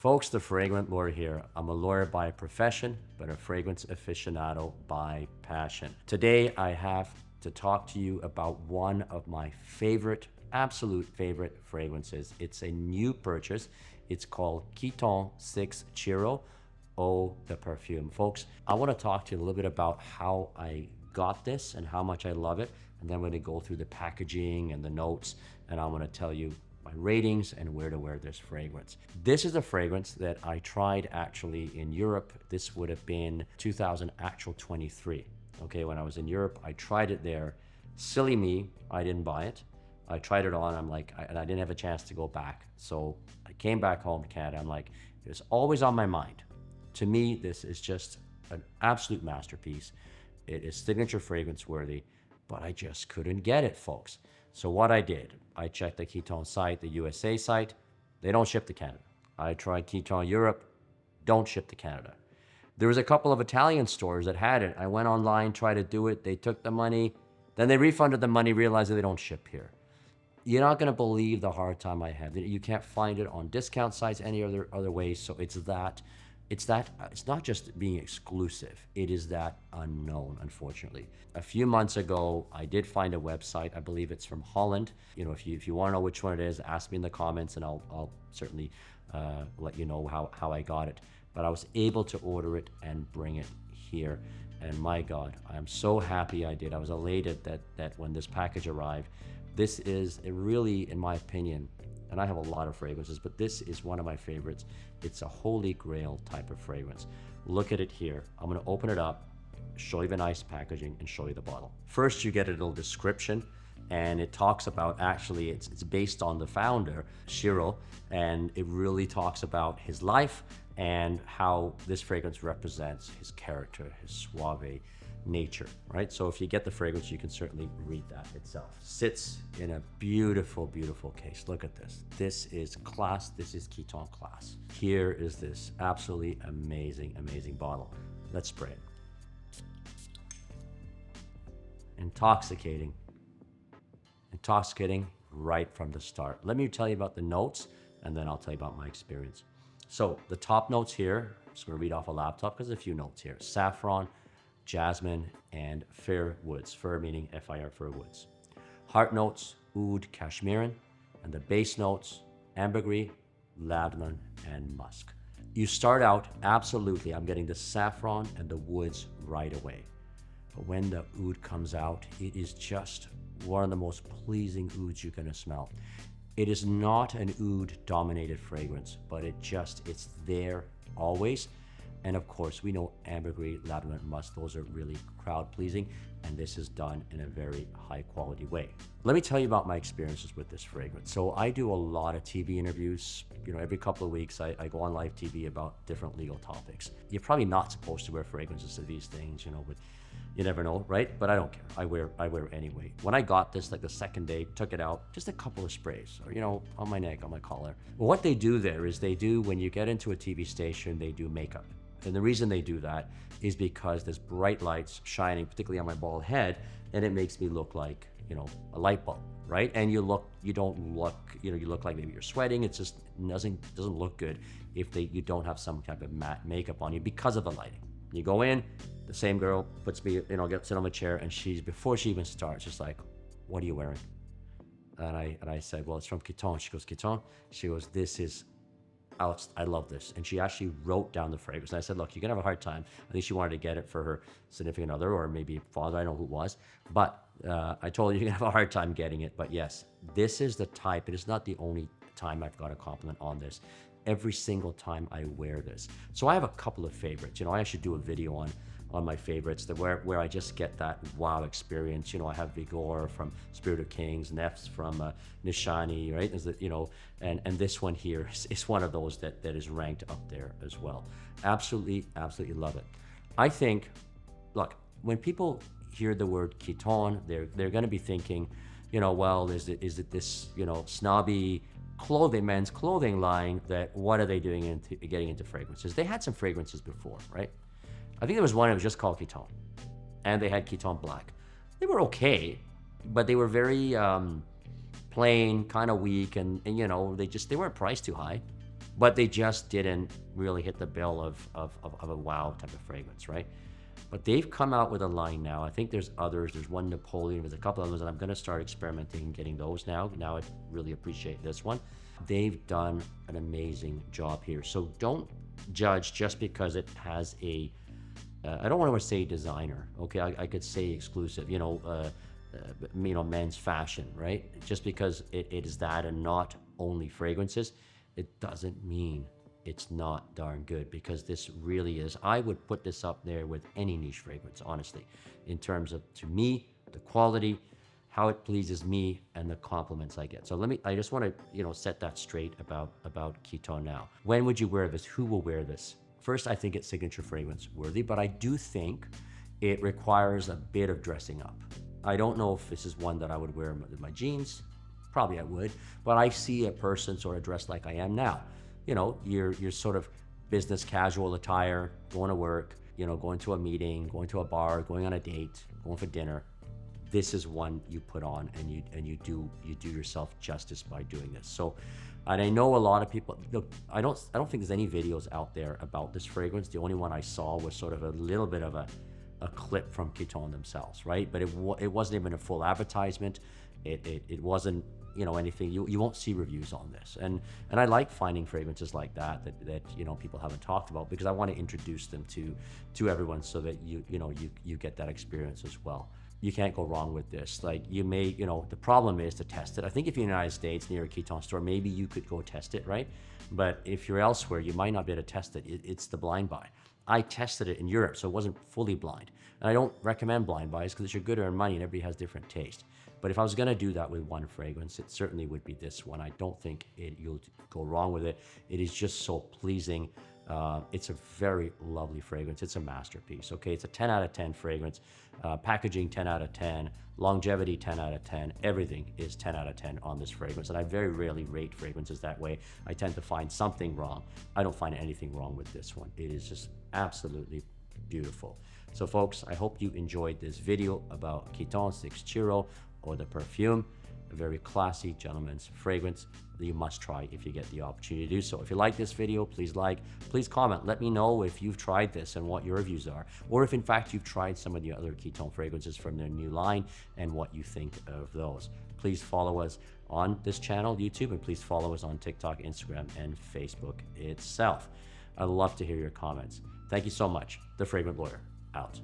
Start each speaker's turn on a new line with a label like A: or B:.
A: Folks, the fragrant lawyer here. I'm a lawyer by profession, but a fragrance aficionado by passion. Today, I have to talk to you about one of my favorite, absolute favorite fragrances. It's a new purchase. It's called Kiton 6 Ciro. Oh, the perfume. Folks, I want to talk to you a little bit about how I got this and how much I love it. And then I'm going to go through the packaging and the notes, and I'm going to tell you my ratings and where to wear this fragrance. This is a fragrance that I tried actually in Europe. This would have been 2023. Okay, when I was in Europe, I tried it there. Silly me, I didn't buy it. I tried it on, and I didn't have a chance to go back. So I came back home to Canada. I'm like, it was always on my mind. To me, this is just an absolute masterpiece. It is signature fragrance worthy, but I just couldn't get it, folks. So what I did, I checked the Kiton site, the USA site. They don't ship to Canada. I tried Kiton Europe, don't ship to Canada. There was a couple of Italian stores that had it. I went online, tried to do it. They took the money. Then they refunded the money, realized that they don't ship here. You're not gonna believe the hard time I had. You can't find it on discount sites, any other ways. So it's not just being exclusive, it is that unknown, unfortunately. A few months ago, I did find a website, I believe it's from Holland. You know, if you wanna know which one it is, ask me in the comments and I'll certainly let you know how I got it. But I was able to order it and bring it here. And my God, I'm so happy I did. I was elated that when this package arrived. This is a really, in my opinion, and I have a lot of fragrances, but this is one of my favorites. It's a holy grail type of fragrance. Look at it here. I'm gonna open it up, show you the nice packaging, and show you the bottle. First, you get a little description, and it talks about, actually, it's based on the founder, Ciro, and it really talks about his life and how this fragrance represents his character, his suave nature, right? So if you get the fragrance, you can certainly read that itself. Sits in a beautiful, beautiful case. Look at this. This is class. This is Kiton class. Here is this absolutely amazing, amazing bottle. Let's spray it. Intoxicating. Intoxicating right from the start. Let me tell you about the notes, and then I'll tell you about my experience. So the top notes here, I'm just gonna read off a laptop because there's a few notes here. Saffron, jasmine, and fir woods. Fir meaning F-I-R, fir woods. Heart notes, oud, cashmeran, and the base notes, ambergris, lavender, and musk. You start out, absolutely, I'm getting the saffron and the woods right away. But when the oud comes out, it is just one of the most pleasing ouds you're gonna smell. It is not an oud-dominated fragrance, but it's there always. And of course, we know ambergris, lavender, and musk, those are really crowd-pleasing, and this is done in a very high-quality way. Let me tell you about my experiences with this fragrance. So I do a lot of TV interviews. You know, every couple of weeks, I go on live TV about different legal topics. You're probably not supposed to wear fragrances to these things, you know, but you never know, right? But I don't care. I wear it anyway. When I got this, like the second day, took it out, just a couple of sprays, or, you know, on my neck, on my collar. Well, what they do there is when you get into a TV station, they do makeup. And the reason they do that is because there's bright lights shining, particularly on my bald head, and it makes me look like, you know, a light bulb, right? And you don't look, you know, you look like maybe you're sweating. It just doesn't look good if you don't have some type of matte makeup on you because of the lighting. You go in, the same girl puts me, you know, sit on my chair, and before she even starts, she's like, "What are you wearing?" And I said, "Well, it's from Kiton." She goes, "Kiton?" She goes, "This is, I love this." And she actually wrote down the fragrance. And I said, "Look, you're gonna have a hard time." I think she wanted to get it for her significant other or maybe father, I don't know who it was. But I told her you're gonna have a hard time getting it. But yes, this is the type, it is not the only time I've got a compliment on this. Every single time I wear this. So I have a couple of favorites. You know, I should do a video on my favorites where I just get that wow experience. You know, I have Vigor from Spirit of Kings, Nefs from Nishani, right? You know, and this one here is one of those that is ranked up there as well. Absolutely, absolutely love it. I think, look, when people hear the word Kiton, they're going to be thinking, you know, well, is it this, you know, snobby men's clothing line that what are they doing getting into fragrances? They had some fragrances before, right? I think there was one that was just called Kiton, and they had Kiton Black. They were okay, but they were very plain, kind of weak, and you know, they weren't priced too high. but they just didn't really hit the bill of a wow type of fragrance, right? But they've come out with a line now. I think there's others. There's one Napoleon, there's a couple others, and I'm going to start experimenting and getting those now. Now I really appreciate this one. They've done an amazing job here. So don't judge just because it has a, I don't want to say designer, okay? I could say exclusive, men's fashion, right? Just because it is that and not only fragrances, it doesn't mean it's not darn good, because this really is. I would put this up there with any niche fragrance, honestly, in terms of, to me, the quality, how it pleases me, and the compliments I get. So I just want to, set that straight about Kiton now. When would you wear this? Who will wear this? First, I think it's signature fragrance worthy, but I do think it requires a bit of dressing up. I don't know if this is one that I would wear with my jeans. Probably I would, but I see a person sort of dressed like I am now. Your sort of business casual attire, going to work, going to a meeting, going to a bar, going on a date, going for dinner. This is one you put on, and you do yourself justice by doing this. So, and I know a lot of people. Look, I don't think there's any videos out there about this fragrance. The only one I saw was sort of a little bit of a clip from Kiton themselves, right? But it wasn't even a full advertisement. It wasn't anything. You won't see reviews on this, and I like finding fragrances like that people haven't talked about, because I want to introduce them to everyone, so that you get that experience as well. You can't go wrong with this. Like, you may, the problem is to test it. I think if you're in the United States near a Kiton store, maybe you could go test it, right? But if you're elsewhere, you might not be able to test it. It's the blind buy. I tested it in Europe, so it wasn't fully blind. And I don't recommend blind buys, because it's your good earned money and everybody has different taste. But if I was gonna do that with one fragrance, it certainly would be this one. I don't think you'll go wrong with it. It is just so pleasing. It's a very lovely fragrance. It's a masterpiece, okay? It's a 10 out of 10 fragrance. Packaging, 10 out of 10. Longevity, 10 out of 10. Everything is 10 out of 10 on this fragrance. And I very rarely rate fragrances that way. I tend to find something wrong. I don't find anything wrong with this one. It is just absolutely beautiful. So folks, I hope you enjoyed this video about Kiton 6 Ciro, or the Perfume. A very classy gentleman's fragrance that you must try if you get the opportunity to do so. If you like this video, please please comment. Let me know if you've tried this and what your reviews are, or if in fact you've tried some of the other Kiton fragrances from their new line and what you think of those. Please follow us on this channel, YouTube, and please follow us on TikTok, Instagram, and Facebook itself. I'd love to hear your comments. Thank you so much. The Fragrant Lawyer, out.